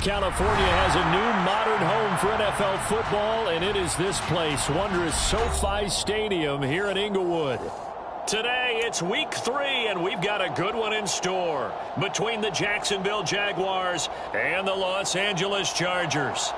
California has a new modern home for NFL football, and it is this place, wondrous SoFi Stadium here in Inglewood. Today, it's week 3, and we've got a good one in store between the Jacksonville Jaguars and the Los Angeles Chargers.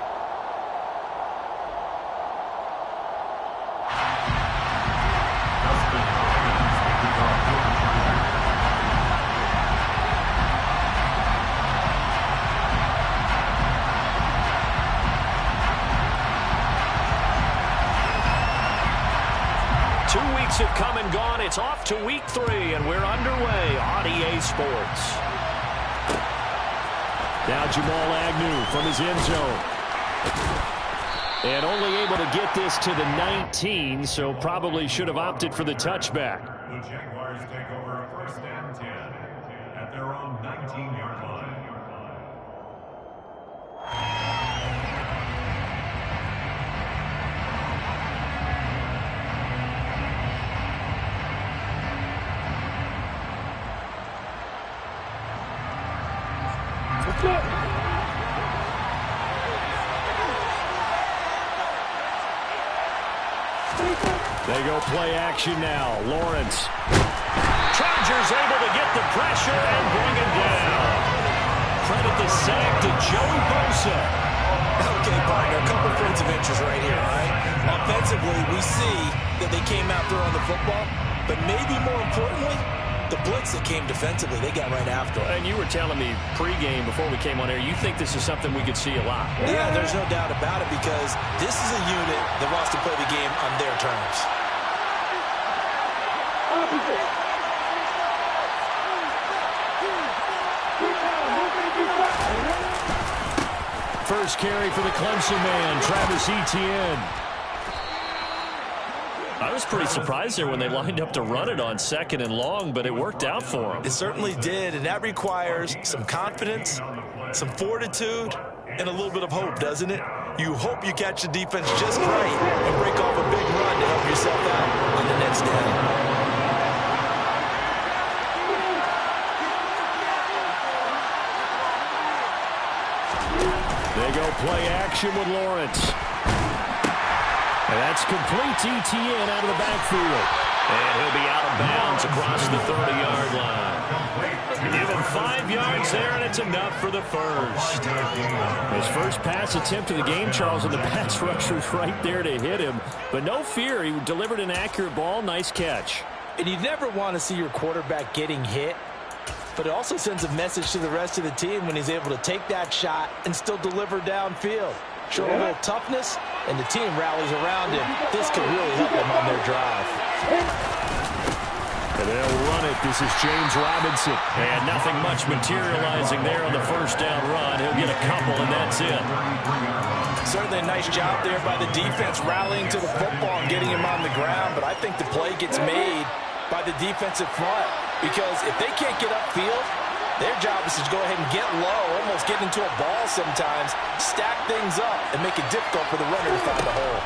2 weeks have come and gone. It's off to week 3, and we're underway on EA Sports. Now Jamal Agnew from his end zone. And only able to get this to the 19, so probably should have opted for the touchback. The Jaguars take over 1st and 10 at their own 19-yard line. They go play action now. Lawrence. Chargers able to get the pressure and bring it down. Credit the sack to Joey Bosa. Okay, partner, a couple points of interest right here, all right? Offensively, we see that they came out throwing the football, but maybe more importantly, the blitz that came defensively, they got right after it. And you were telling me pregame before we came on air, you think this is something we could see a lot. Yeah, there's no doubt about it because this is a unit that wants to play the game on their terms. First carry for the Clemson man, Travis Etienne. I was pretty surprised there when they lined up to run it on 2nd and long, but it worked out for them. It certainly did, and that requires some confidence, some fortitude, and a little bit of hope, doesn't it? You hope you catch the defense just right and break off a big run to help yourself out on the next down. They go play action with Lawrence. And that's complete to Etienne out of the backfield. And he'll be out of bounds across the 30-yard line. Give him 5 yards there, and it's enough for the first. His first pass attempt of the game, Charles, and the pass rusher's right there to hit him. But no fear, he delivered an accurate ball. Nice catch. And you never want to see your quarterback getting hit, but it also sends a message to the rest of the team when he's able to take that shot and still deliver downfield. Show a little toughness, and the team rallies around him. This could really help them on their drive. And they'll run it. This is James Robinson. And nothing much materializing there on the first down run. He'll get a couple, and that's it. Certainly a nice job there by the defense rallying to the football and getting him on the ground, but I think the play gets made by the defensive front because if they can't get upfield, their job is to go ahead and get low, almost get into a ball sometimes, stack things up, and make it difficult for the runner to find a hole.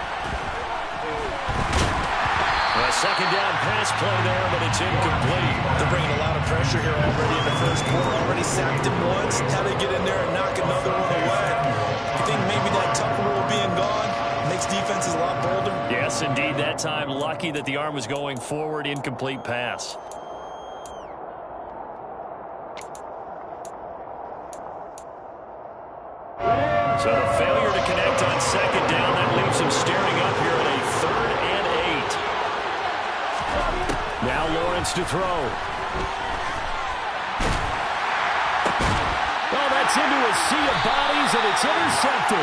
A second down pass play there, but it's incomplete. They're bringing a lot of pressure here already in the first quarter. Already sacked him once. Now they get in there and knock another one away. You think maybe that tough rule being gone makes defenses a lot bolder? Yes, indeed. That time, lucky that the arm was going forward. Incomplete pass. So the failure to connect on second down, that leaves him staring up here at a 3rd and 8. Now Lawrence to throw. Oh, that's into a sea of bodies, and it's intercepted.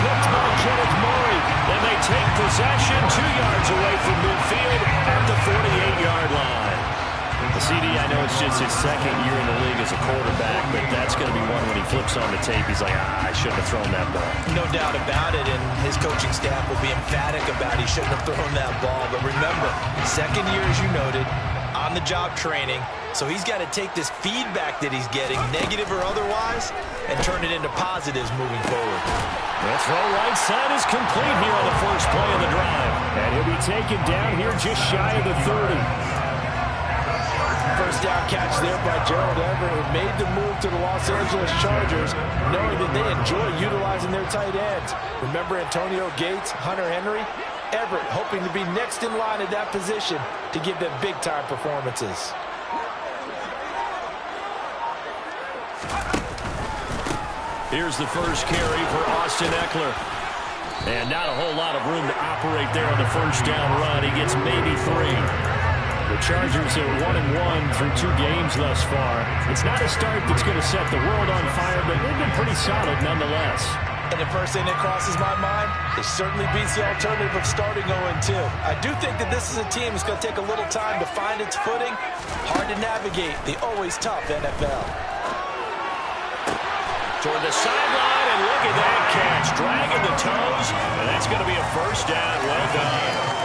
Picked by Kenneth Murray, and they take possession 2 yards away from midfield at the 48-yard line. The CD, I know it's just his 2nd year in the league as a quarterback, but that's going to be one when he flips on the tape. He's like, I shouldn't have thrown that ball. No doubt about it, and his coaching staff will be emphatic about he shouldn't have thrown that ball. But remember, 2nd year, as you noted, on-the-job training, so he's got to take this feedback that he's getting, negative or otherwise, and turn it into positives moving forward. The throw right side is complete here on the first play of the drive. And he'll be taken down here just shy of the 30. first down catch there by Gerald Everett, who made the move to the Los Angeles Chargers, knowing that they enjoy utilizing their tight ends. Remember Antonio Gates, Hunter Henry? Everett hoping to be next in line at that position to give them big-time performances. Here's the first carry for Austin Ekeler. And not a whole lot of room to operate there on the first down run. He gets maybe 3. The Chargers are 1-1 through 2 games thus far. It's not a start that's going to set the world on fire, but they've been pretty solid nonetheless. And the first thing that crosses my mind, it certainly beats the alternative of starting 0-2. I do think that this is a team that's going to take a little time to find its footing. Hard to navigate the always tough NFL. Toward the sideline, and look at that catch. Dragging the toes, and that's going to be a first down. Well done.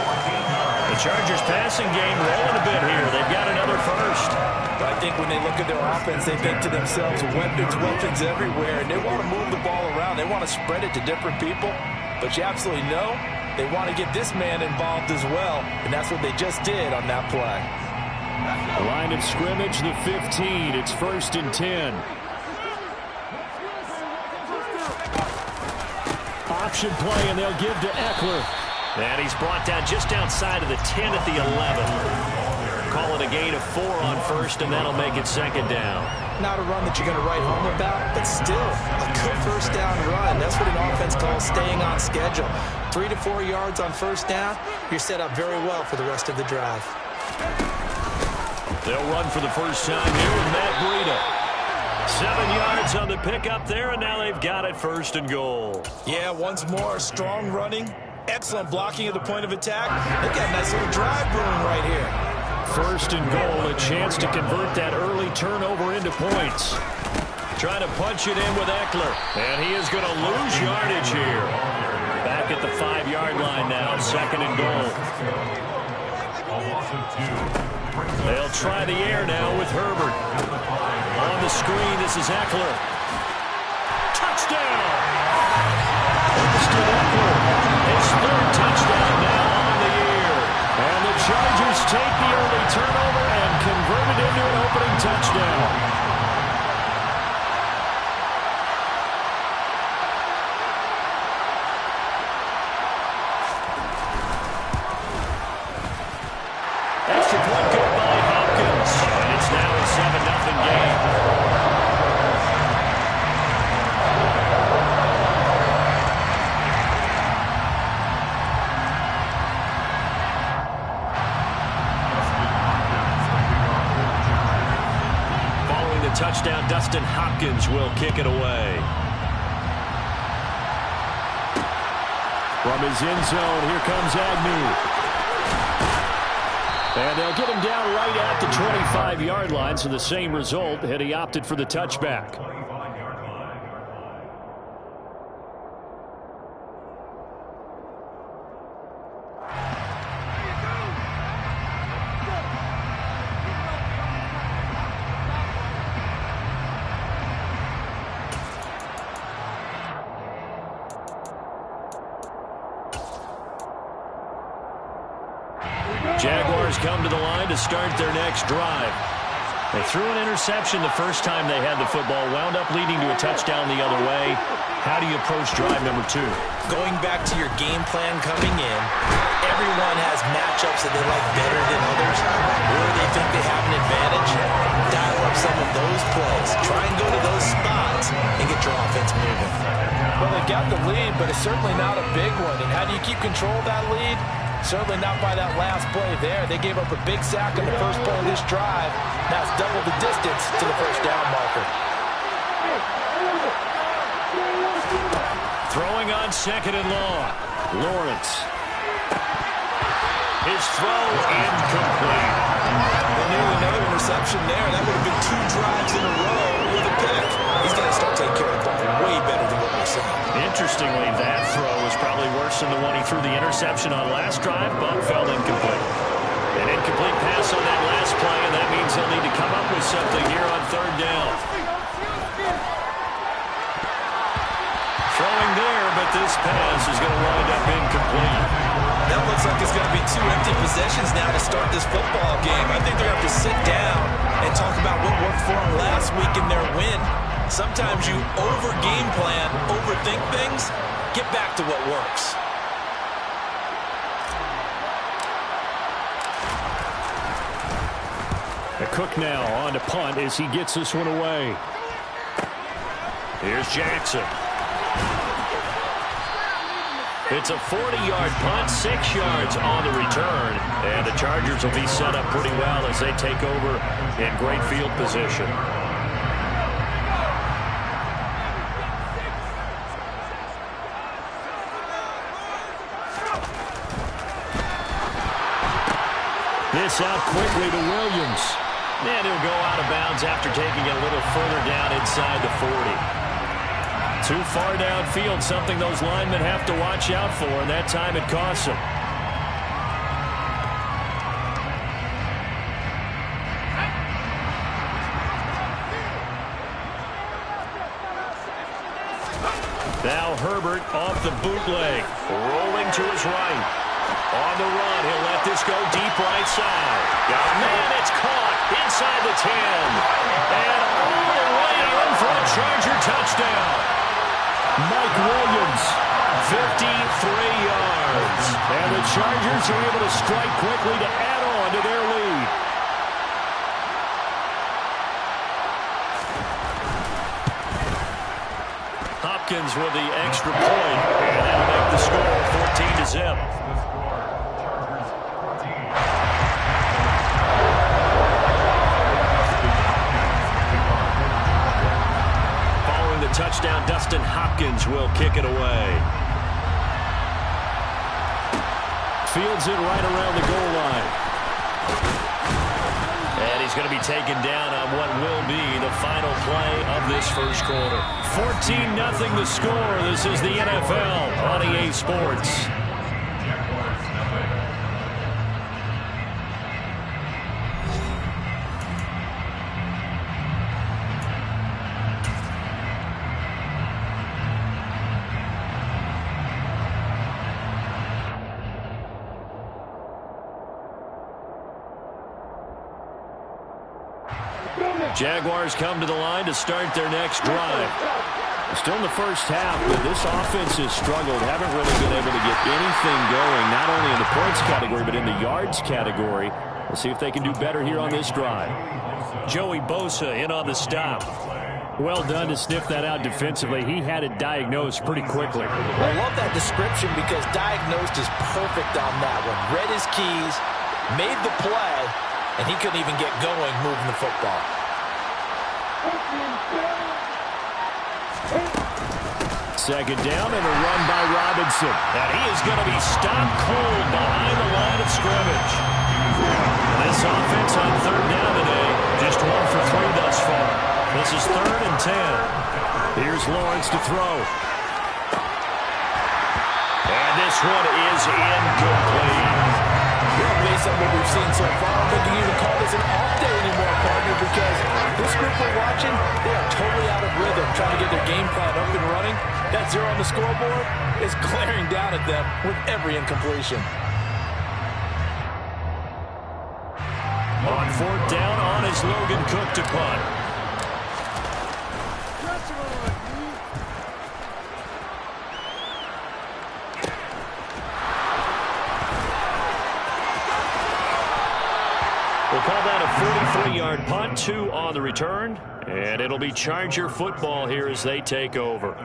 The Chargers passing game rolling a bit here. They've got another first. I think when they look at their offense, they think to themselves, weapons everywhere, and they want to move the ball around. They want to spread it to different people, but you absolutely know they want to get this man involved as well, and that's what they just did on that play. The line of scrimmage, the 15. It's 1st and 10. Option play, and they'll give to Ekeler. And he's brought down just outside of the 10 at the 11. Call it a gain of 4 on first, and that'll make it 2nd down. Not a run that you're going to write home about, but still a good first down run. That's what an offense calls staying on schedule. 3 to 4 yards on first down, you're set up very well for the rest of the drive. They'll run for the first time here with Matt Breida. 7 yards on the pickup there, and now they've got it 1st and goal. Yeah, once more, strong running, excellent blocking at the point of attack. They've got a nice little drive brewing right here. 1st and goal, a chance to convert that early turnover into points. Trying to punch it in with Ekeler, and he is going to lose yardage here. Back at the 5-yard line now, 2nd and goal. They'll try the air now with Herbert. On the screen, this is Ekeler. Touchdown! Austin Ekeler, his 3rd touchdown now on the year. And the Chargers take the early turnover and convert it into an opening touchdown. Extra point good by Hopkins. And it's now a 7-0 game. Touchdown, Dustin Hopkins will kick it away. From his end zone, here comes Agnew. And they'll get him down right at the 25-yard line, so the same result had he opted for the touchback. Jaguars come to the line to start their next drive. They threw an interception the first time they had the football, wound up leading to a touchdown the other way. How do you approach drive number 2? Going back to your game plan coming in, everyone has matchups that they like better than others, or they think they have an advantage. Dial up some of those plays. Try and go to those spots and get your offense moving. Well, they got the lead, but it's certainly not a big one. And how do you keep control of that lead? Certainly not by that last play there. They gave up a big sack on the first play of this drive. Now it's double the distance to the first down marker. Throwing on 2nd and long. Lawrence. His throw incomplete. Another interception there. That would have been 2 drives in a row with a pick. He's got to start taking care of the ball way better than what we're seeing. Interestingly, that throw was probably worse than the one he threw the interception on last drive, but fell incomplete. An incomplete pass on that last play, and that means they'll need to come up with something here on 3rd down. Throwing there, but this pass is going to wind up incomplete. That looks like it's going to be 2 empty possessions now to start this football game. I think they're going to have to sit down and talk about what worked for them last week in their win. Sometimes you over-game plan, overthink things. Get back to what works. Cook now on to punt as he gets this one away. Here's Jackson. It's a 40-yard punt, 6 yards on the return. And the Chargers will be set up pretty well as they take over in great field position. This out quickly to Williams. And he'll go out of bounds after taking it a little further down inside the 40. Too far downfield, something those linemen have to watch out for, and that time it costs them. Now Herbert off the bootleg, rolling to his right. On the run, he'll let this go deep right side. Got a man, it's caught inside the 10. And all the way in for a Charger touchdown. Mike Williams, 53 yards. And the Chargers are able to strike quickly to add on to their lead. Hopkins with the extra point. And that'll make the score 14-0. Touchdown, Dustin Hopkins will kick it away. Fields it right around the goal line. And he's going to be taken down on what will be the final play of this first quarter. 14-0 the score. This is the NFL on EA Sports. Jaguars come to the line to start their next drive. Still in the first half, but this offense has struggled. Haven't really been able to get anything going, not only in the points category, but in the yards category. We'll see if they can do better here on this drive. Joey Bosa in on the stop. Well done to sniff that out defensively. He had it diagnosed pretty quickly. I love that description because diagnosed is perfect on that one. Read his keys, made the play, and he couldn't even get going moving the football. Second down and a run by Robinson. And he is going to be stopped cold behind the line of scrimmage. This offense on third down today, just 1 for 3 thus far. This is 3rd and 10. Here's Lawrence to throw. And this one is incomplete. Well, based on what we've seen so far, I don't think you can even call this an off day anymore, partner, because this group we're watching, they are totally out of rhythm, trying to get their game plan up and running. That 0 on the scoreboard is glaring down at them with every incompletion. On 4th down, on is Logan Cook to punt. We'll call that a 43-yard punt, 2 on the return, and it'll be Charger football here as they take over.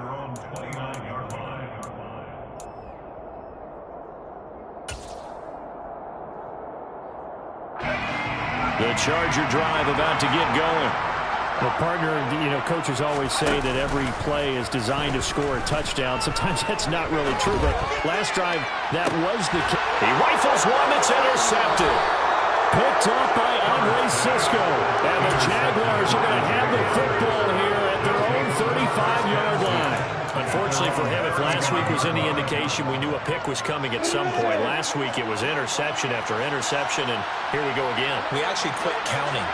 The Charger drive about to get going. Well, partner, you know, coaches always say that every play is designed to score a touchdown. Sometimes that's not really true, but last drive, that was the case. He rifles one that's intercepted. Picked up by Andre Cisco. And the Jaguars are going to have the football here at their own 35-yard line. Unfortunately for him, if last week was any indication, we knew a pick was coming at some point. Last week it was interception after interception, and here we go again. We actually quit counting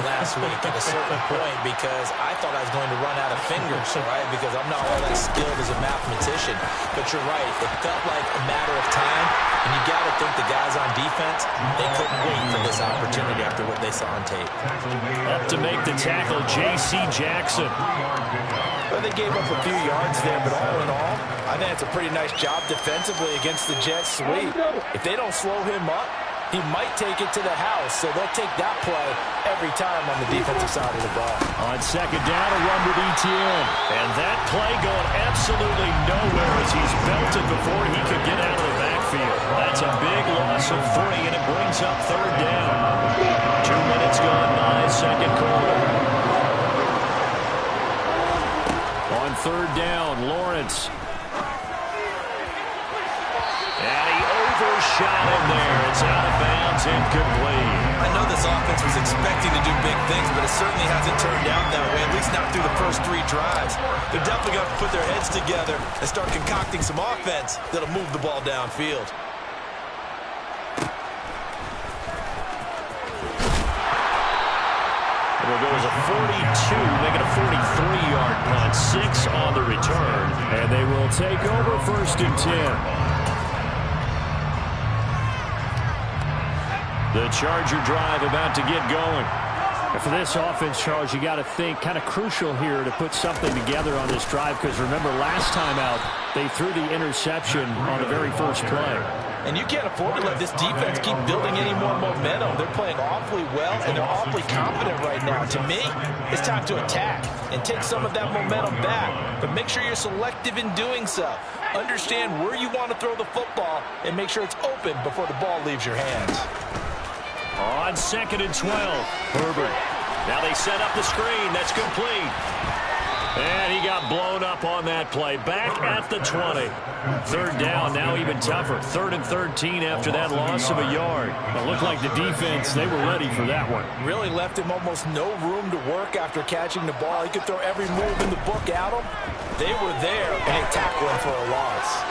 last week at a certain point because I thought I was going to run out of fingers, right? Because I'm not all that skilled as a math mathematician, but you're right. It felt like a matter of time, and you got to think the guys on defense, they couldn't wait for this opportunity after what they saw on tape. Up to make the tackle, J.C. Jackson. Well, they gave up a few yards there, but all in all, I think it's a pretty nice job defensively against the Jets sweep. If they don't slow him up, he might take it to the house, so they'll take that play every time on the defensive side of the ball. On second down, a run with Etienne. And that play going absolutely nowhere as he's belted before he could get out of the backfield. That's a big loss of 3, and it brings up third down. 2 minutes gone by, second quarter. On third down, Lawrence. And he overshot him there. It's out of bounds, incomplete. I know this offense was expecting to do big things, but it certainly hasn't turned out that way, at least not through the first 3 drives. They're definitely going to put their heads together and start concocting some offense that'll move the ball downfield. It'll go as a 42, make it a 43-yard punt, 6 on the return, and they will take over first and 10. The Charger drive about to get going. And for this offense, Charles, you got to think kind of crucial here to put something together on this drive, because remember last time out they threw the interception on the very first play. And you can't afford to let this defense keep building any more momentum. They're playing awfully well, and they're awfully confident right now. To me, it's time to attack and take some of that momentum back. But make sure you're selective in doing so. Understand where you want to throw the football and make sure it's open before the ball leaves your hands. On second and 12, Herbert. Now they set up the screen. That's complete. And he got blown up on that play. Back at the 20. Third down, now even tougher. 3rd and 13 after that loss of a yard. It looked like the defense, they were ready for that one. Really left him almost no room to work after catching the ball. He could throw every move in the book at him. They were there, and they tackled him for a loss.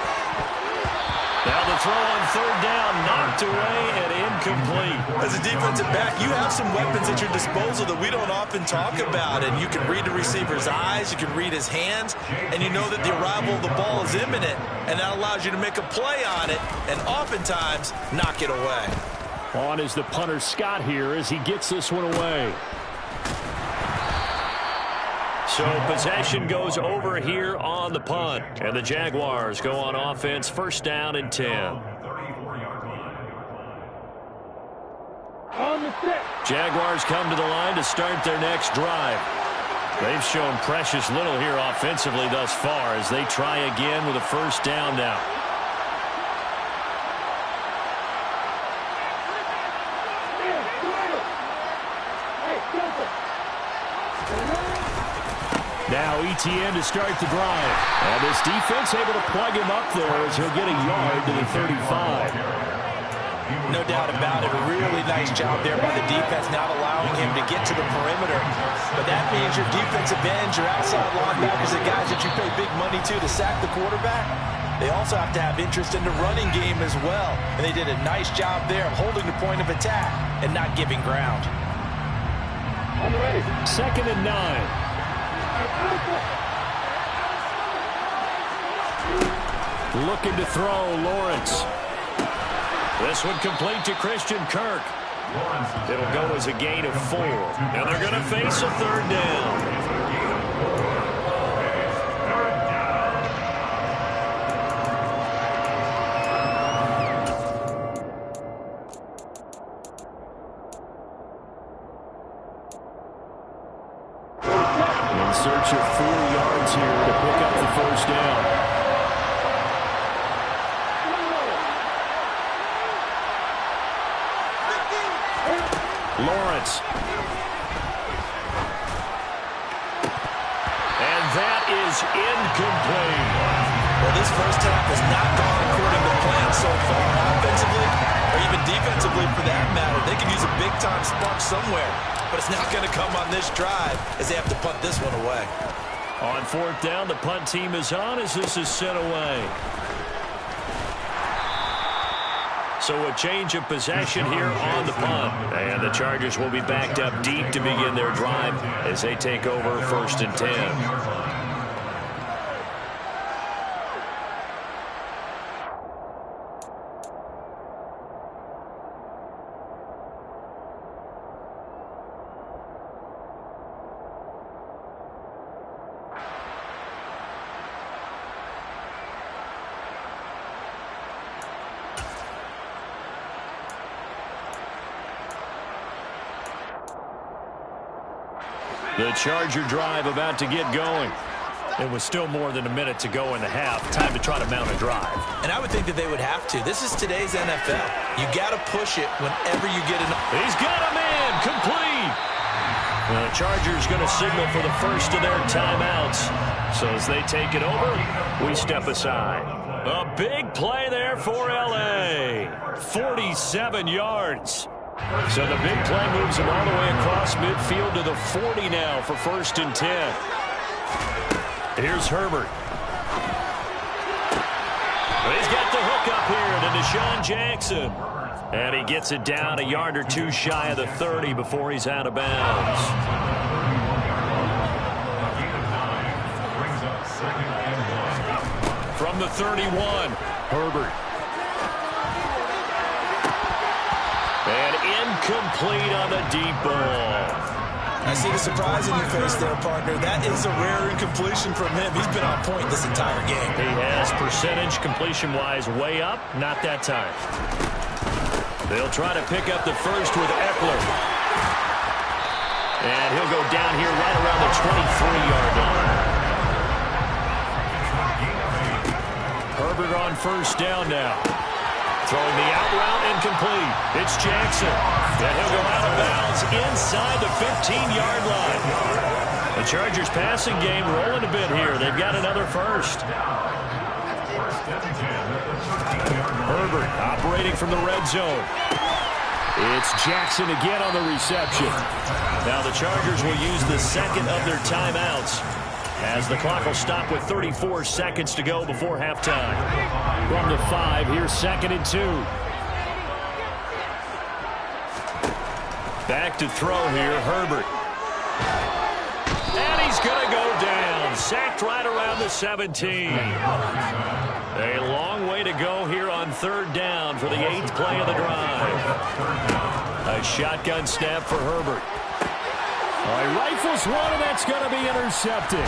Now the throw on third down, knocked away and incomplete. As a defensive back, you have some weapons at your disposal that we don't often talk about. And you can read the receiver's eyes, you can read his hands, and you know that the arrival of the ball is imminent. And that allows you to make a play on it and oftentimes knock it away. On is the punter Scott here as he gets this one away. So possession goes over here on the punt. And the Jaguars go on offense, first down and 10. Jaguars come to the line to start their next drive. They've shown precious little here offensively thus far as they try again with a first down now. Now Etienne to start the drive. And this defense able to plug him up there as he'll get a yard to the 35. No doubt about it. A really nice job there by the defense, not allowing him to get to the perimeter. But that means your defensive ends, your outside linebackers, the guys that you pay big money to sack the quarterback, they also have to have interest in the running game as well. And they did a nice job there of holding the point of attack and not giving ground. Second and 9. Looking to throw, Lawrence. This one complete to Christian Kirk. It'll go as a gain of 4. And they're going to face a third down. In search of 4 yards here to pick up the first down. Lawrence. And that is incomplete. Well, this first half has not gone according to plan so far. Offensively, or even defensively for that matter, they could use a big-time spark somewhere. But it's not going to come on this drive as they have to punt this one away. On fourth down, the punt team is on as this is sent away. So a change of possession here on the punt. And the Chargers will be backed up deep to begin their drive as they take over first and 10. The Charger drive about to get going. It was still more than a minute to go in the half. Time to try to mount a drive. And I would think that they would have to. This is today's NFL. You got to push it whenever you get an... He's got a man complete. The Chargers going to signal for the first of their timeouts. So as they take it over, we step aside. A big play there for L.A. 47 yards. So the big play moves him all the way across midfield to the 40 now for 1st and 10. Here's Herbert. He's got the hook up here to Deshaun Jackson. And he gets it down a yard or two shy of the 30 before he's out of bounds. From the 31, Herbert. And incomplete on the deep ball. I see the surprise in your face there, partner. That is a rare incompletion from him. He's been on point this entire game. He has percentage completion-wise way up. Not that time. They'll try to pick up the first with Eckler. And he'll go down here right around the 23-yard line. Herbert on 1st down now. Throwing the out route incomplete. It's Jackson. And he'll go out of bounds inside the 15-yard line. The Chargers passing game rolling a bit here. They've got another first. Herbert operating from the red zone. It's Jackson again on the reception. Now the Chargers will use the second of their timeouts as the clock will stop with 34 seconds to go before halftime. From the 5, here's 2nd and 2. Back to throw here, Herbert. And he's going to go down. Sacked right around the 17. A long way to go here on 3rd down for the 8th play of the drive. A shotgun snap for Herbert. He rifles one, and that's going to be intercepted.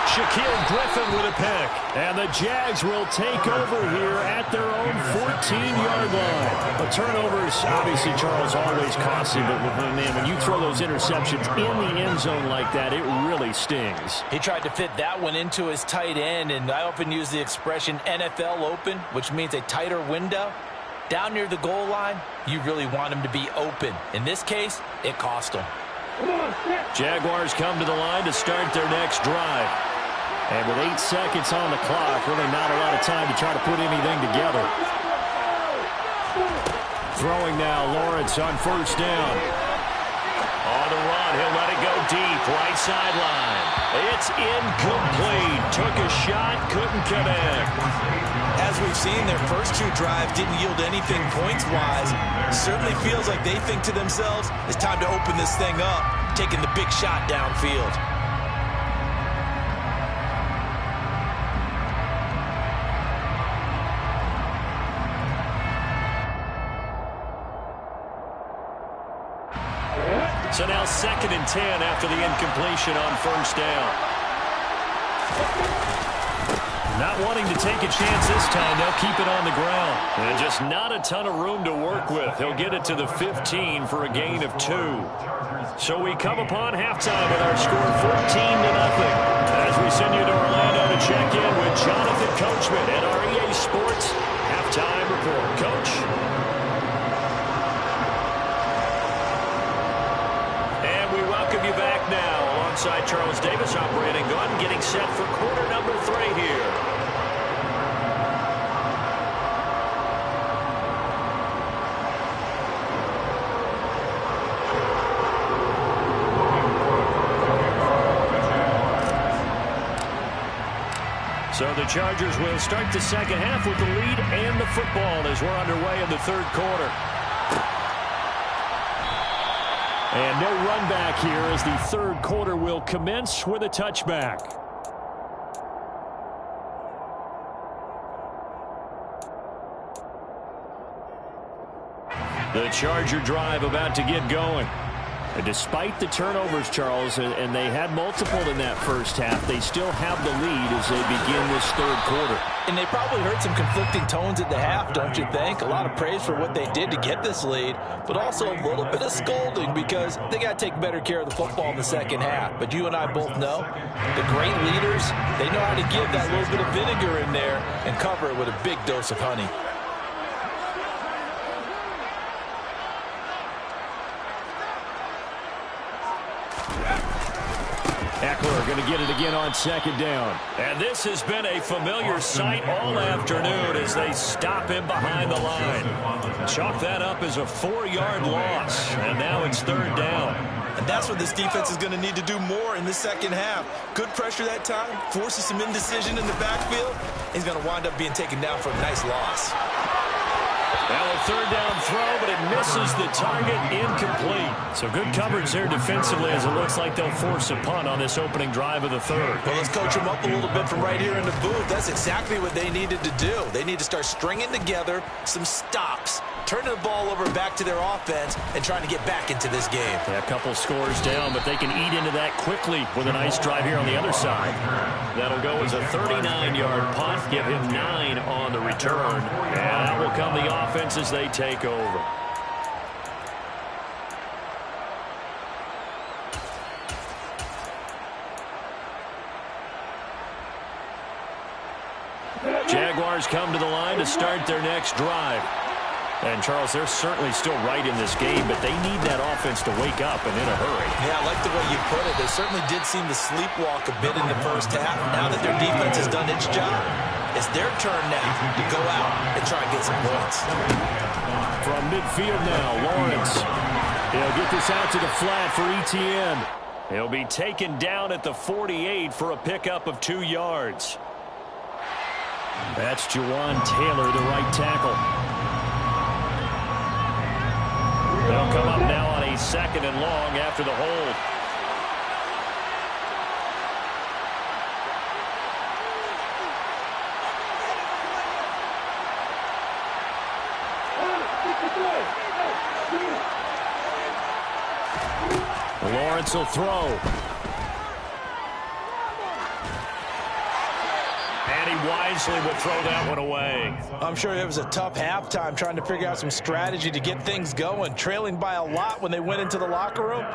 Shaquille Griffin with a pick. And the Jags will take over here at their own 14-yard line. But turnovers, obviously, Charles, always costly. But man, when you throw those interceptions in the end zone like that, it really stings. He tried to fit that one into his tight end, and I often use the expression NFL open, which means a tighter window. Down near the goal line, you really want him to be open. In this case, it cost him. Jaguars come to the line to start their next drive. And with 8 seconds on the clock, really not a lot of time to try to put anything together. Throwing now, Lawrence on 1st down. On the run, he'll let it go deep, right sideline. It's incomplete. Took a shot, couldn't connect. As we've seen, their first 2 drives didn't yield anything points-wise. Certainly feels like they think to themselves, it's time to open this thing up, taking the big shot downfield. So now 2nd and 10 after the incompletion on 1st down. Not wanting to take a chance this time, they'll keep it on the ground. And just not a ton of room to work with. He'll get it to the 15 for a gain of 2. So we come upon halftime with our score 14-0. As we send you to Orlando to check in with Jonathan Coachman at our EA Sports Halftime Report. Coach? And we welcome you back now alongside Charles Davis operating gun, getting set for quarter number 3 here. So the Chargers will start the second half with the lead and the football as we're underway in the 3rd quarter. And no run back here as the 3rd quarter will commence with a touchback. The Charger drive about to get going. And despite the turnovers, Charles, and they had multiple in that first half, they still have the lead as they begin this third quarter. And they probably heard some conflicting tones at the half, don't you think? A lot of praise for what they did to get this lead, but also a little bit of scolding because they got to take better care of the football in the second half. But you and I both know the great leaders, they know how to give that little bit of vinegar in there and cover it with a big dose of honey. Eckler going to get it again on second down. And this has been a familiar sight all afternoon as they stop him behind the line. Chalk that up as a 4-yard loss. And now it's third down. And that's what this defense is going to need to do more in the second half. Good pressure that time, forces some indecision in the backfield. He's going to wind up being taken down for a nice loss. Now a third down throw, but it misses the target, incomplete. So good coverage there defensively as it looks like they'll force a punt on this opening drive of the third. Well, let's coach them up a little bit from right here in the booth. That's exactly what they needed to do. They need to start stringing together some stops, turning the ball over back to their offense, and trying to get back into this game. Yeah, a couple scores down, but they can eat into that quickly with a nice drive here on the other side. That'll go as a 39-yard punt, give him 9 on the return. And out will come the offense as they take over. Jaguars come to the line to start their next drive. And, Charles, they're certainly still right in this game, but they need that offense to wake up and in a hurry. Yeah, I like the way you put it. They certainly did seem to sleepwalk a bit in the first half. Now that their defense has done its job, it's their turn now to go out and try and get some points. From midfield now, Lawrence. He'll get this out to the flat for Etienne. He'll be taken down at the 48 for a pickup of 2 yards. That's Jawan Taylor, the right tackle. They'll come up now on a 2nd and long after the hold. Lawrence will throw. And he wisely will throw that one away. I'm sure it was a tough halftime trying to figure out some strategy to get things going. Trailing by a lot when they went into the locker room.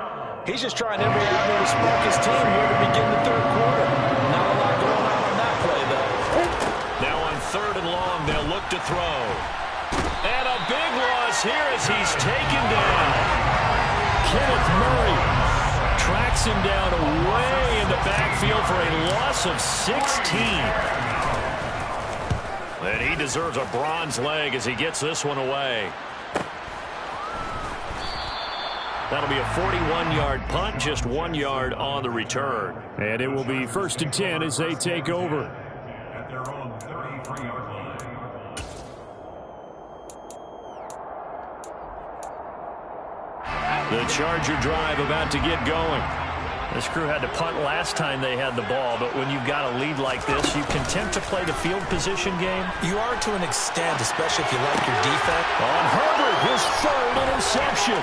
He's just trying every avenue to spark his team here to begin the third quarter. Not a lot going on that play, though. Now on 3rd and long, they'll look to throw. And a big loss here as he's taken down. Kenneth Murray tracks him down away in the backfield for a loss of 16. And he deserves a bronze leg as he gets this one away. That'll be a 41-yard punt, just 1 yard on the return. And it will be 1st and 10 as they take over. At their own 33-yard line. The Charger drive about to get going. This crew had to punt last time they had the ball, but when you've got a lead like this, you content to play the field position game? You are to an extent, especially if you like your defense. On Herbert, his 3rd interception.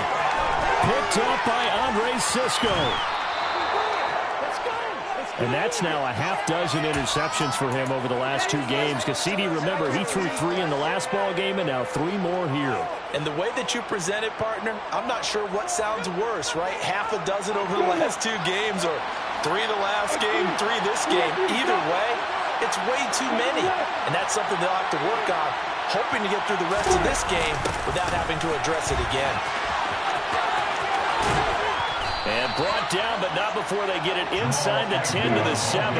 Picked up by Andre Cisco. And that's now a half dozen interceptions for him over the last 2 games. Cassini, remember, he threw 3 in the last ball game and now 3 more here. And the way that you present it, partner, I'm not sure what sounds worse, right? Half a dozen over the last 2 games or 3 the last game, 3 this game. Either way, it's way too many. And that's something they'll have to work on, hoping to get through the rest of this game without having to address it again. And brought down, but not before they get it inside the 10 to the 7.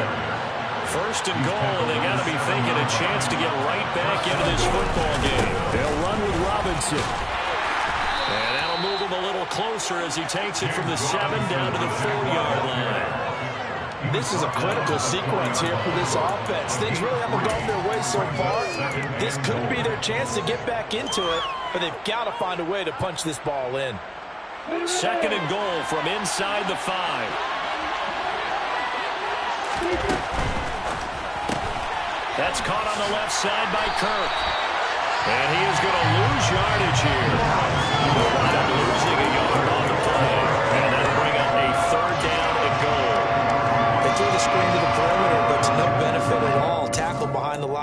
1st and goal, and they got to be thinking a chance to get right back into this football game. They'll run with Robinson. And that'll move him a little closer as he takes it from the 7 down to the 4-yard line. This is a critical sequence here for this offense. Things really haven't gone their way so far. This could be their chance to get back into it, but they've got to find a way to punch this ball in. 2nd and goal from inside the 5. That's caught on the left side by Kirk. And he is going to lose yardage here. Wind up losing a yard on the play. And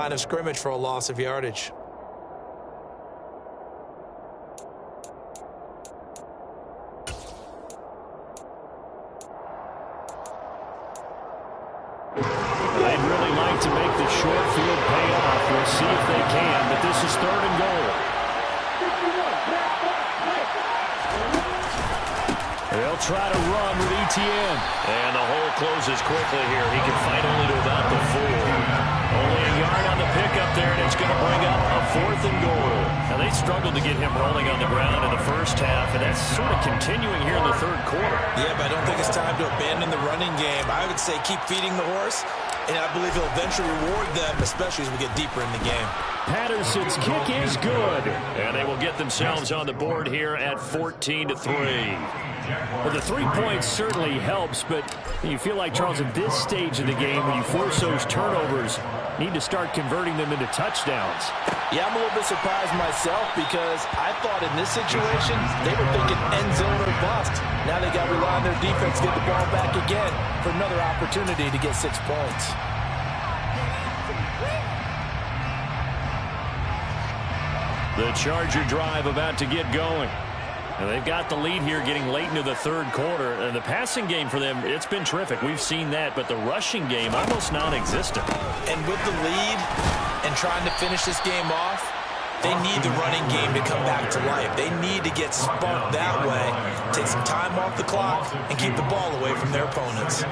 line of scrimmage for a loss of yardage. They'd really like to make the short field pay off. We'll see if they can, but this is 3rd and goal. They'll try to run with Etienne. And the hole closes quickly here. He can fight only to about the 4. Only a yard on the pickup there, and it's going to bring up a 4th and goal. Now, they struggled to get him rolling on the ground in the first half, and that's sort of continuing here in the 3rd quarter. Yeah, but I don't think it's time to abandon the running game. I would say keep feeding the horse, and I believe he'll eventually reward them, especially as we get deeper in the game. Patterson's kick is good, and they will get themselves on the board here at 14-3. Well, the 3 points certainly helps, but you feel like, Charles, at this stage of the game, when you force those turnovers, need to start converting them into touchdowns. Yeah, I'm a little bit surprised myself because I thought in this situation they were thinking end zone or bust. Now they got to rely on their defense to get the ball back again for another opportunity to get 6 points. The Charger drive about to get going. And they've got the lead here getting late into the 3rd quarter. And the passing game for them, it's been terrific. We've seen that, but the rushing game almost non-existent. And with the lead and trying to finish this game off, they need the running game to come back to life. They need to get sparked that way, take some time off the clock, and keep the ball away from their opponents.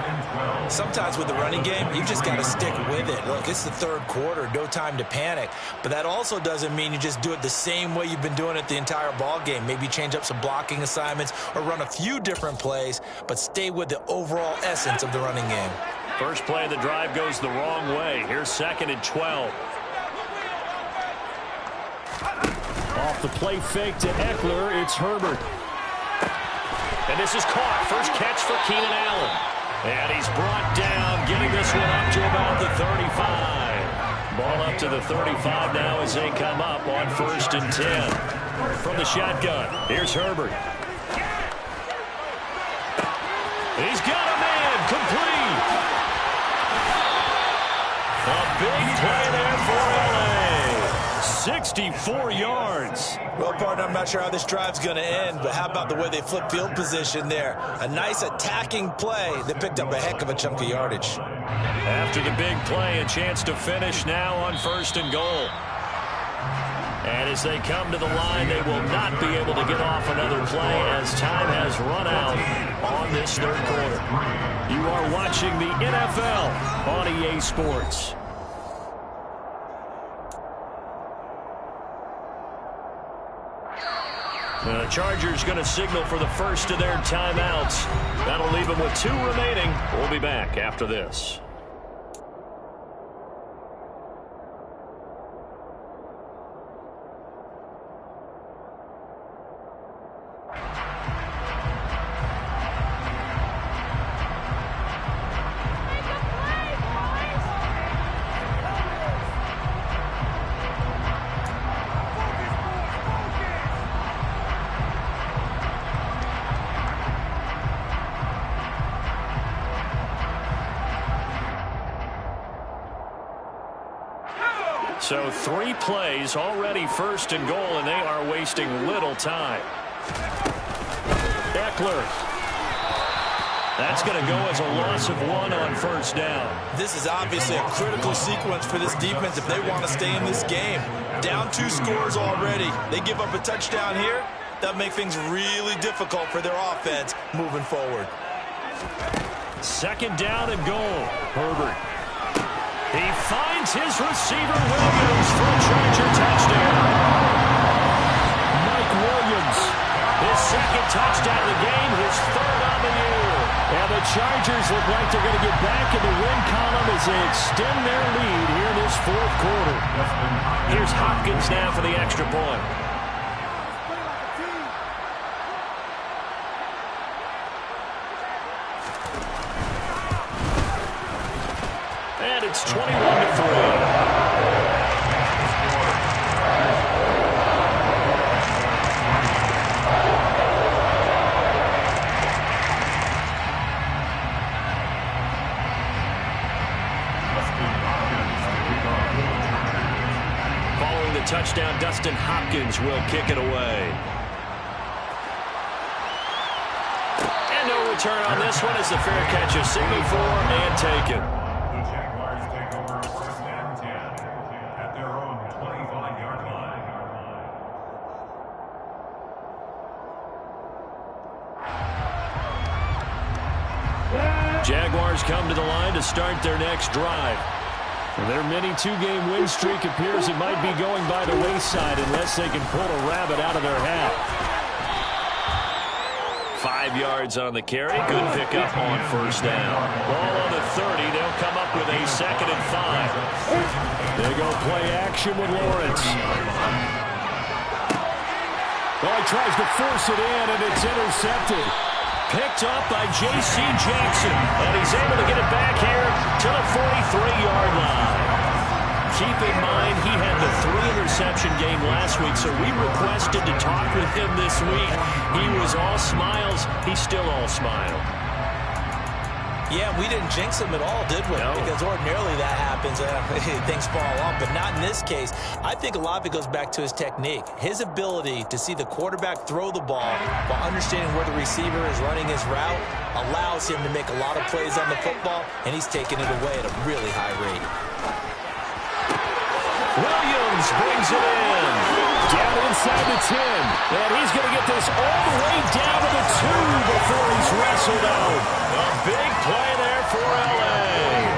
Sometimes with the running game, you've just got to stick with it. Look, it's the 3rd quarter, no time to panic. But that also doesn't mean you just do it the same way you've been doing it the entire ball game. Maybe change up some blocking assignments or run a few different plays, but stay with the overall essence of the running game. First play of the drive goes the wrong way. Here's 2nd and 12. Off the play fake to Eckler, it's Herbert. And this is caught. First catch for Keenan Allen. And he's brought down, getting this one up to about the 35. Ball up to the 35 now as they come up on 1st and 10. From the shotgun, here's Herbert. He's got a man, complete. A big play there for LA. 64 yards. Well, partner, I'm not sure how this drive's going to end, but how about the way they flip field position there? A nice attacking play that picked up a heck of a chunk of yardage. After the big play, a chance to finish now on 1st and goal. And as they come to the line, they will not be able to get off another play as time has run out on this 3rd quarter. You are watching the NFL on EA Sports. The Chargers going to signal for the first of their timeouts. That'll leave them with 2 remaining. We'll be back after this. So 3 plays, already 1st and goal, and they are wasting little time. Eckler. That's going to go as a loss of 1 on 1st down. This is obviously a critical sequence for this defense if they want to stay in this game. Down 2 scores already. They give up a touchdown here. That'll make things really difficult for their offense moving forward. 2nd down and goal. Herbert. He finds his receiver, Williams, for a Charger touchdown. Mike Williams, his 2nd touchdown of the game, his 3rd on the year. And the Chargers look like they're going to get back in the win column as they extend their lead here in this 4th quarter. Here's Hopkins now for the extra point. And it's 21-3. the touchdown. Dustin Hopkins will kick it away. And no return on this one as the fair catch is signaled for and taken. The Jaguars take over first and 10 at their own 25-yard line. Jaguars come to the line to start their next drive. Their mini two-game win streak appears it might be going by the wayside unless they can pull a rabbit out of their hat. 5 yards on the carry. Good pickup on first down. Ball on the 30. They'll come up with a 2nd and 5. They go play action with Lawrence. Well, he tries to force it in, and it's intercepted. Picked up by J.C. Jackson, and he's able to get it back here to the 43-yard line. Keep in mind, he had the 3-interception game last week, so we requested to talk with him this week. He was all smiles. He's still all smile. Yeah, we didn't jinx him at all, did we? No. Because ordinarily that happens. Things fall off, but not in this case. I think a lot of it goes back to his technique. His ability to see the quarterback throw the ball while understanding where the receiver is running his route allows him to make a lot of plays on the football, and he's taking it away at a really high rate. Williams brings it in. Down inside the 10. And he's going to get this all the way down to the 2 before he's wrestled out. A big play there for L.A.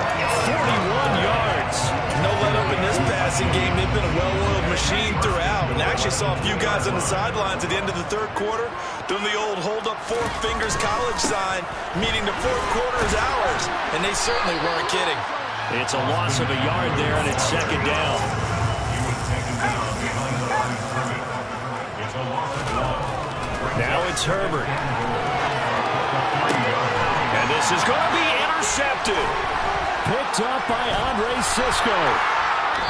41 yards. No let up in this passing game. They've been a well-oiled machine throughout. And actually saw a few guys on the sidelines at the end of the third quarter doing the old hold up 4 fingers college sign, meaning the fourth quarter is ours. And they certainly weren't kidding. It's a loss of a yard there, and it's 2nd down. He was taken down behind the line of scrimmage. It's a loss of 1. Now it's Herbert. And this is going to be intercepted. Picked up by Andre Cisco.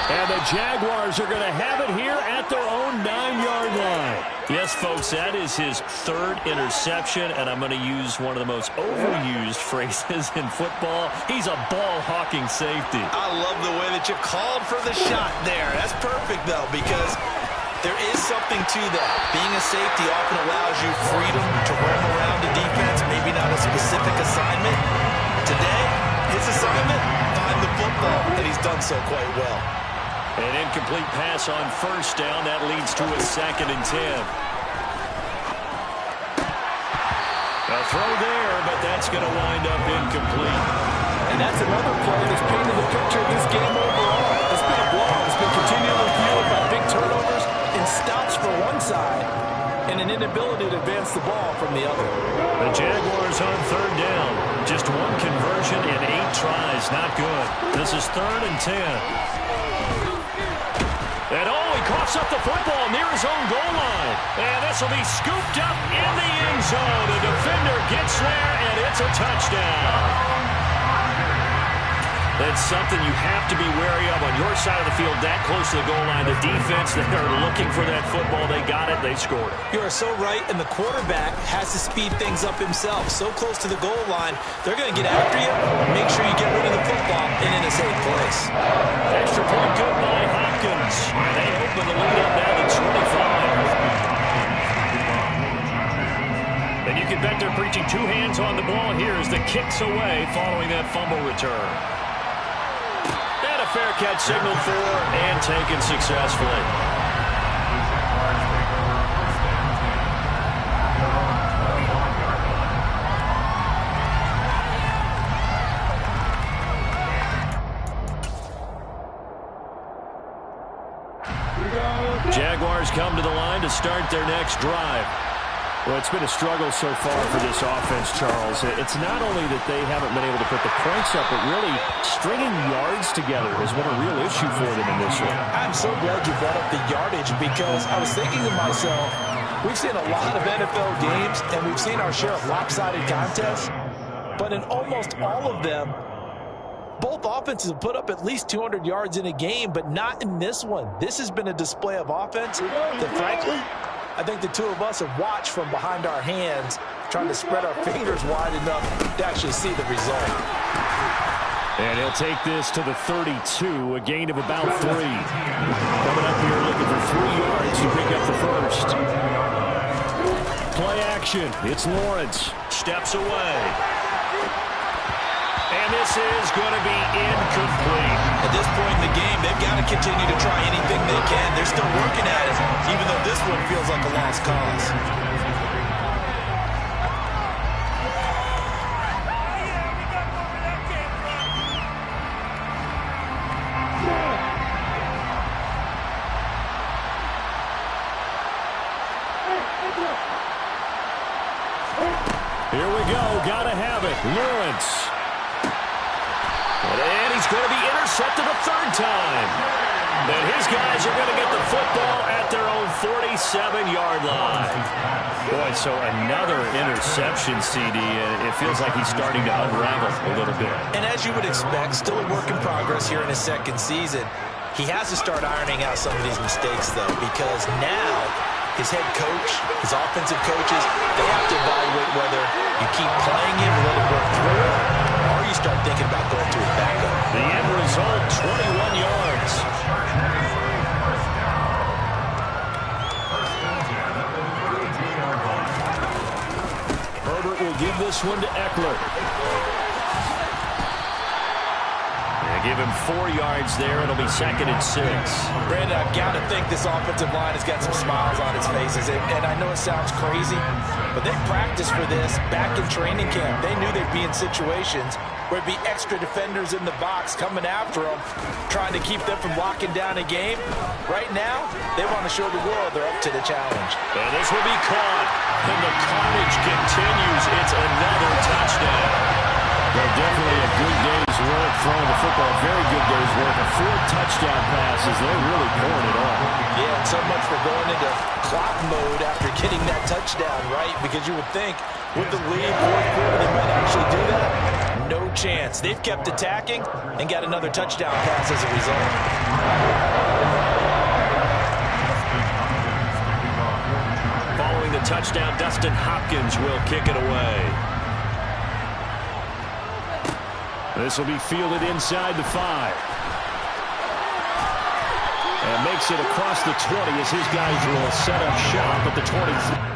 And the Jaguars are going to have it here at their own 9-yard line. Yes, folks, that is his 3rd interception, and I'm going to use one of the most overused phrases in football. He's a ball-hawking safety. I love the way that you called for the shot there. That's perfect, though, because there is something to that. Being a safety often allows you freedom to roam around the defense, maybe not a specific assignment. Today, his assignment, find the football, and he's done so quite well. An incomplete pass on first down. That leads to a 2nd and 10. A throw there, but that's going to wind up incomplete. And that's another play that's painted the picture of this game overall. It's been a blowout. It's been continually fueled by big turnovers and stops for one side and an inability to advance the ball from the other. The Jaguars on 3rd down. Just 1 conversion in 8 tries. Not good. This is 3rd and 10. And he coughs up the football near his own goal line. And this will be scooped up in the end zone. The defender gets there, and it's a touchdown. That's something you have to be wary of on your side of the field, that close to the goal line. The defense, they are looking for that football. They got it. They scored it. You are so right, and the quarterback has to speed things up himself. So close to the goal line, they're going to get after you. Make sure you get rid of the football and in a safe place. Extra point good by Hopkins. They open the lead up now to 25. And you can bet they're preaching 2 hands on the ball here as the kick's away following that fumble return. And a fair catch signaled for and taken successfully. Jaguars come to the line to start their next drive. Well, it's been a struggle so far for this offense, Charles. It's not only that they haven't been able to put the points up, but really stringing yards together has been a real issue for them in this one. I'm so glad you brought up the yardage because I was thinking to myself, we've seen a lot of NFL games and we've seen our share of lopsided contests, but in almost all of them, both offenses have put up at least 200 yards in a game, but not in this one. This has been a display of offense that, frankly, I think the two of us have watched from behind our hands, trying to spread our fingers wide enough to actually see the result. And he'll take this to the 32, a gain of about 3. Coming up here looking for yards to pick up the first. Play action. It's Lawrence. Steps away. And this is going to be incomplete. At this point in the game, they've got to continue to try anything they can. They're still working at it, even though this one feels like a lost cause. Here we go. Gotta have it. Lawrence. And he's going to be intercepted a third time. And his guys are going to get the football at their own 47-yard line. Boy, so another interception, CD. It feels like he's starting to unravel a little bit. And as you would expect, still a work in progress here in his second season. He has to start ironing out some of these mistakes, though, because now his head coach, his offensive coaches, they have to evaluate whether you keep playing him and let him work through it, or you start thinking about going to his backup. The end result, 21 yards. Herbert will give this one to Eckler. Give him 4 yards there. It'll be 2nd and 6. Brandon, I've got to think this offensive line has got some smiles on its faces. And I know it sounds crazy, but they practiced for this back in training camp. They knew they'd be in situations where it'd be extra defenders in the box coming after them, trying to keep them from locking down a game. Right now, they want to show the world they're up to the challenge. And this will be caught. And the carnage continues. It's another touchdown. Well, definitely a good day's work throwing the football. Very good day's work. 4 touchdown passes. They're really pouring it on. Yeah, and so much for going into clock mode after getting that touchdown, right? Because you would think with the lead, fourth quarter, they might actually do that. No chance. They've kept attacking and got another touchdown pass as a result. Following the touchdown, Dustin Hopkins will kick it away. This will be fielded inside the 5. And makes it across the 20 as his guys will set up shop at the 23.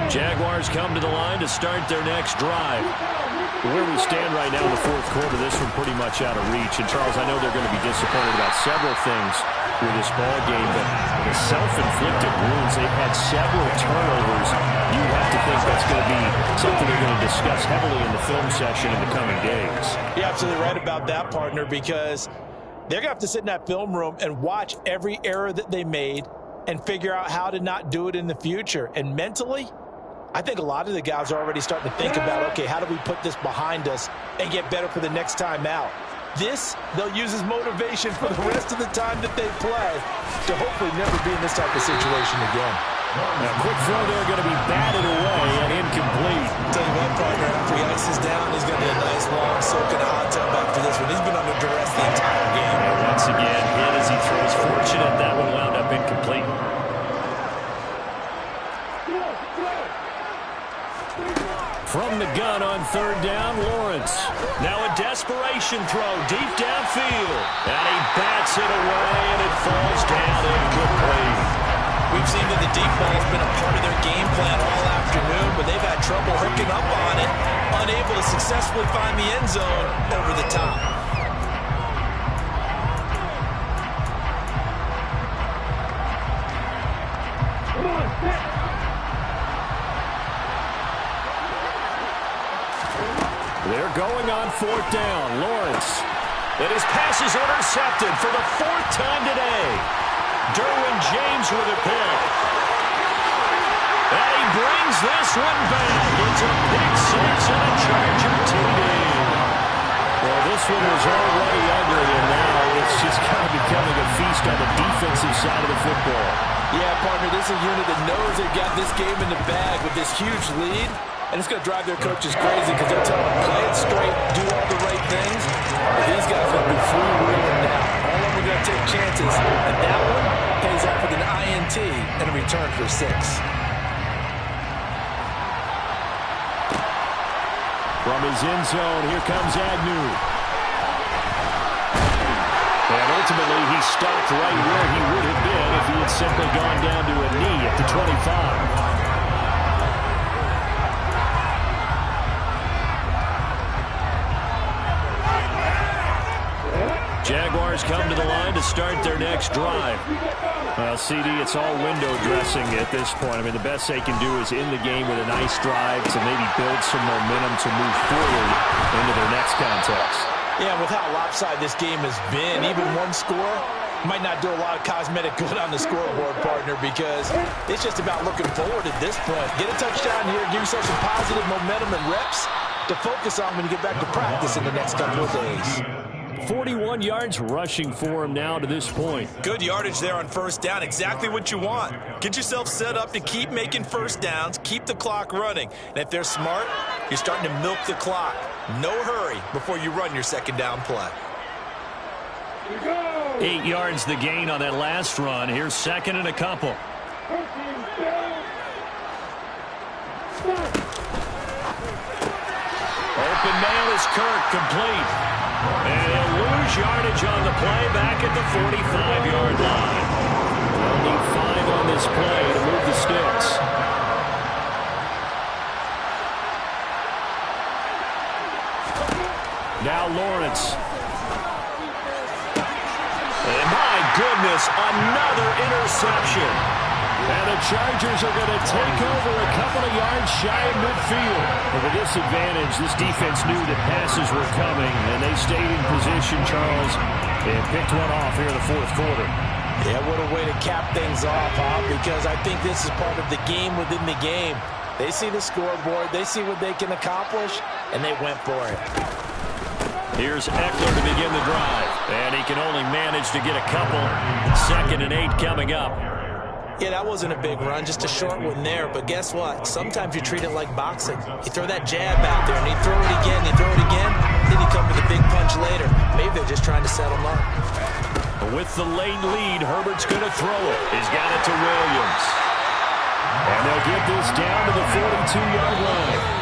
Jaguars come to the line to start their next drive. Where we stand right now in the fourth quarter, this one pretty much out of reach. And, Charles, I know they're going to be disappointed about several things with this ball game, but the self-inflicted wounds, they've had several turnovers. You have to think that's going to be something they're going to discuss heavily in the film session in the coming days. You're absolutely right about that, partner, because They're going to have to sit in that film room and watch every error that they made and figure out how to not do it in the future. And mentally, I think a lot of the guys are already starting to think about, okay, how do we put this behind us and get better for the next time out? This, they'll use as motivation for the rest of the time that they play to hopefully never be in this type of situation again. A quick throw there going to be batted away and incomplete. Tell you what, partner, after he ices down, he's going to be a nice long soak in a hot tub after this one. He's been under duress the entire game. And once again, hit as he throws. Fortunate that one wound up incomplete. From the gun on third down, Lawrence. Now a desperation throw deep downfield. And he bats it away, and it falls down incomplete. We've seen that the deep ball has been a part of their game plan all afternoon, but they've had trouble hooking up on it, unable to successfully find the end zone over the top. They're going on fourth down. Lawrence. And his pass is intercepted for the fourth time today. Derwin James with a pick. And he brings this one back. It's a pick six and a Charger TD. Well, this one was already ugly, and now it's just kind of becoming a feast on the defensive side of the football. Yeah, partner, this is a unit that knows they've got this game in the bag with this huge lead, and it's going to drive their coaches crazy because they're telling them, play it straight, do all the right things. But these guys are going to be freewheeling now. All of them are going to take chances, and that one pays off with an INT and a return for 6. From his end zone, here comes Agnew. And ultimately, he stopped right where he would have been if he had simply gone down to a knee at the 25. Jaguars come to the line to start their next drive. Well, CD, it's all window dressing at this point. I mean, the best they can do is in the game with a nice drive to maybe build some momentum to move forward into their next contest. Yeah, with how lopsided this game has been, even one score might not do a lot of cosmetic good on the scoreboard, partner, because it's just about looking forward at this point. Get a touchdown here, give yourself some positive momentum and reps to focus on when you get back to practice in the next couple of days. 41 yards rushing for him now to this point. Good yardage there on first down. Exactly what you want. Get yourself set up to keep making first downs, keep the clock running. And if they're smart, you're starting to milk the clock. No hurry before you run your second down play. 8 yards the gain on that last run. Here's second and a couple. Open man is Kirk, complete. And he'll lose yardage on the play back at the 45-yard line. They'll need 5 on this play to move the sticks. Now Lawrence. And my goodness, another interception. And the Chargers are going to take over a couple of yards shy of midfield. But with this advantage, this defense knew that passes were coming, and they stayed in position, Charles, and picked one off here in the fourth quarter. Yeah, what a way to cap things off, huh? Because I think this is part of the game within the game. They see the scoreboard, they see what they can accomplish, and they went for it. Here's Eckler to begin the drive, and he can only manage to get a couple. 2nd and 8 coming up. Yeah, that wasn't a big run, just a short one there. But guess what? Sometimes you treat it like boxing. You throw that jab out there, and you throw it again, you throw it again, then you come with a big punch later. Maybe they're just trying to set them up. With the late lead, Herbert's going to throw it. He's got it to Williams. And they'll get this down to the 42-yard line.